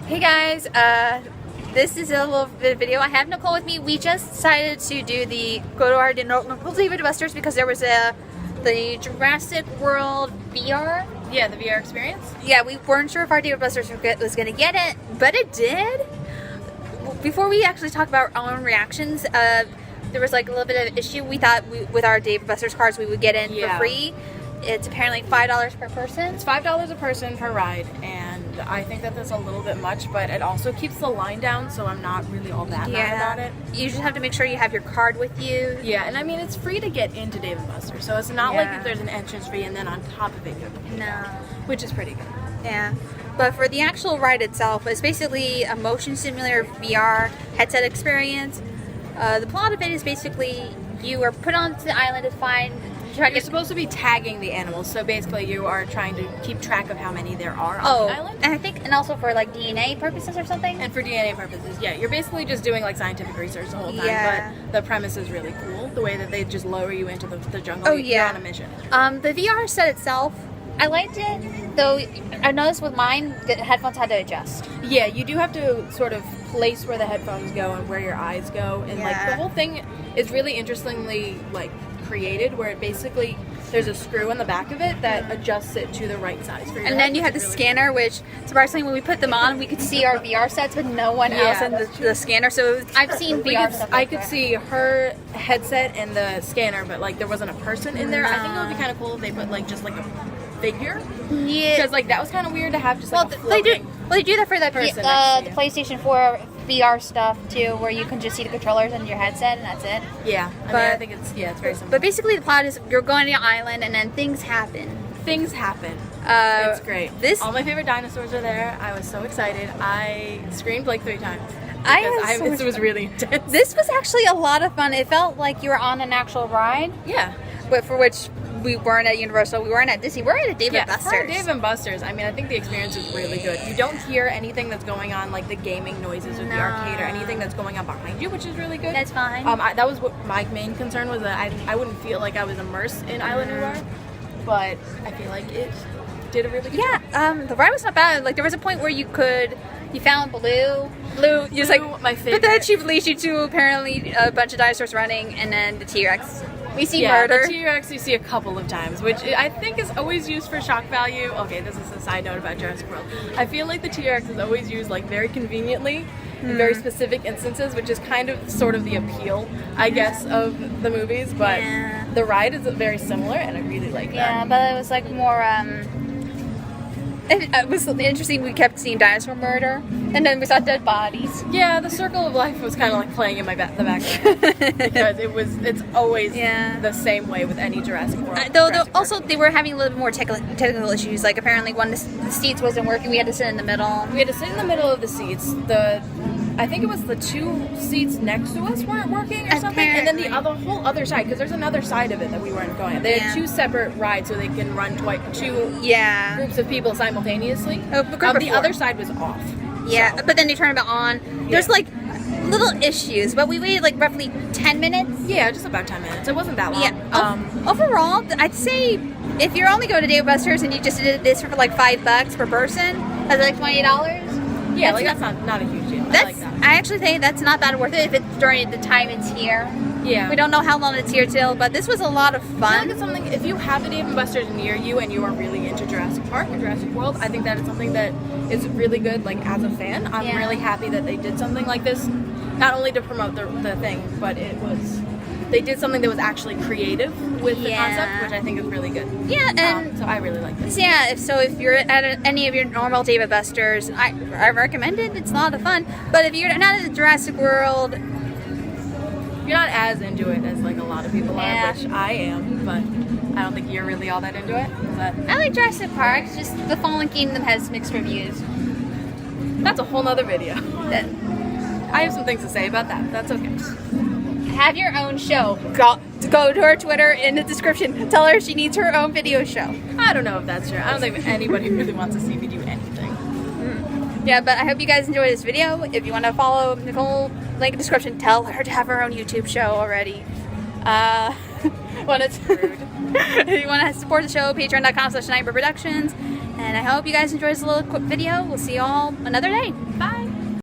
Hey guys, this is a little bit of video. I have Nicole with me. We just decided to go to our David Busters because there was the Jurassic World VR. Yeah, the VR experience. Yeah, we weren't sure if our David Busters was going to get it, but it did. Before we actually talk about our own reactions, there was like a little bit of an issue. We thought with our David Busters cards we would get in for free. It's apparently $5 per person. It's $5 a person per ride, and I think that that's a little bit much, but it also keeps the line down, so I'm not really all that mad about it. You just have to make sure you have your card with you. Yeah, and I mean, it's free to get into Dave & Buster's, so it's not like if there's an entrance fee and then on top of it you have to pay. No. Which is pretty good. Yeah. But for the actual ride itself, it's basically a motion simulator VR headset experience. The plot of it is basically you are put onto the island to find... You're supposed to be tagging the animals, so basically you are trying to keep track of how many there are on the island. And I think, and also for like DNA purposes or something? And for DNA purposes, yeah. You're basically just doing like scientific research the whole time, but the premise is really cool. The way that they just lower you into the jungle, you're on a mission. The VR set itself, I liked it, though I noticed with mine, the headphones had to adjust. Yeah, you do have to sort of place where the headphones go and where your eyes go, and like the whole thing is really interestingly like created, where it basically there's a screw in the back of it that adjusts it to the right size for your head. And then you had the scanner, which surprisingly when we put them on, we could see our VR sets, but no one else in the scanner. So I've seen VR stuff. I could see her headset and the scanner, but like there wasn't a person in there. I think it would be kind of cool if they put like just like a figure. Yeah. Because like that was kind of weird to have just like a floating. They do that for the PlayStation 4 VR stuff too, where you can just see the controllers and your headset, and that's it. Yeah, I think it's very simple. But basically, the plot is you're going to the island, and then things happen. Things happen. It's great. All my favorite dinosaurs are there. I was so excited. I screamed like 3 times. It was really intense. This was actually a lot of fun. It felt like you were on an actual ride. Yeah. But for which we weren't at Universal, we weren't at Disney, we're at a Dave & Buster's. For Dave & Buster's, I mean, I think the experience is really good. You don't hear anything that's going on, like the gaming noises or the arcade or anything that's going on behind you, which is really good. That's fine. That was what my main concern was, that I wouldn't feel like I was immersed in Island Noir, but I feel like it did a really good job. The ride was not bad. Like there was a point where you found Blue, just like my favorite. But then she released you to apparently a bunch of dinosaurs running, and then the T-Rex. We see the murder. T-Rex you see a couple of times, which I think is always used for shock value. Okay, this is a side note about Jurassic World. I feel like the T-Rex is always used like very conveniently in very specific instances, which is kind of sort of the appeal, I guess, of the movies. But the ride is very similar, and I really like that. Yeah, but it was like more. It was interesting. We kept seeing dinosaur murder, and then we saw dead bodies. Yeah, the circle of life was kind of like playing in the back because it's always the same way with any Jurassic World. Also, they were having a little bit more technical issues. Like apparently, when the seats wasn't working, we had to sit in the middle. We had to sit in the middle of the seats. I think it was the 2 seats next to us weren't working or something, and then the whole other side, because there's another side of it that we weren't going on. They had 2 separate rides, so they can run 2 groups of people simultaneously. The other side was off. Yeah, but then they turned it on. There's like little issues, but we waited like roughly 10 minutes. Yeah, just about 10 minutes. It wasn't that long. Yeah. Overall, I'd say if you're only going to Dave & Buster's and you just did this for like $5 per person, that's like $20. Yeah, that's not a huge deal. I like that. I actually think that's not that worth it if it's during the time it's here. Yeah. We don't know how long it's here till, but this was a lot of fun. I feel like it's something, if you have a Dave & Buster's near you and you are really into Jurassic Park or Jurassic World, I think that is something that is really good, like, as a fan. I'm really happy that they did something like this, not only to promote the thing, but they did something that was actually creative with the concept, which I think is really good. Yeah, and so I really like this. Yeah, so if you're at any of your normal Dave & Buster's, I recommend it. It's a lot of fun. But if you're not at Jurassic World, you're not as into it as like a lot of people are, which I am, but I don't think you're really all that into it. But I like Jurassic Park. It's just the Fallen Kingdom has mixed reviews. That's a whole nother video. I have some things to say about that. That's okay. Have your own show. Go to her Twitter in the description. Tell her she needs her own video show. I don't know if that's true. I don't think anybody really wants to see me do anything. Yeah, but I hope you guys enjoyed this video. If you want to follow Nicole, link in the description. Tell her to have her own YouTube show already. If you want to support the show, patreon.com/nightbirdproductions. And I hope you guys enjoyed this little quick video. We'll see you all another day. Bye.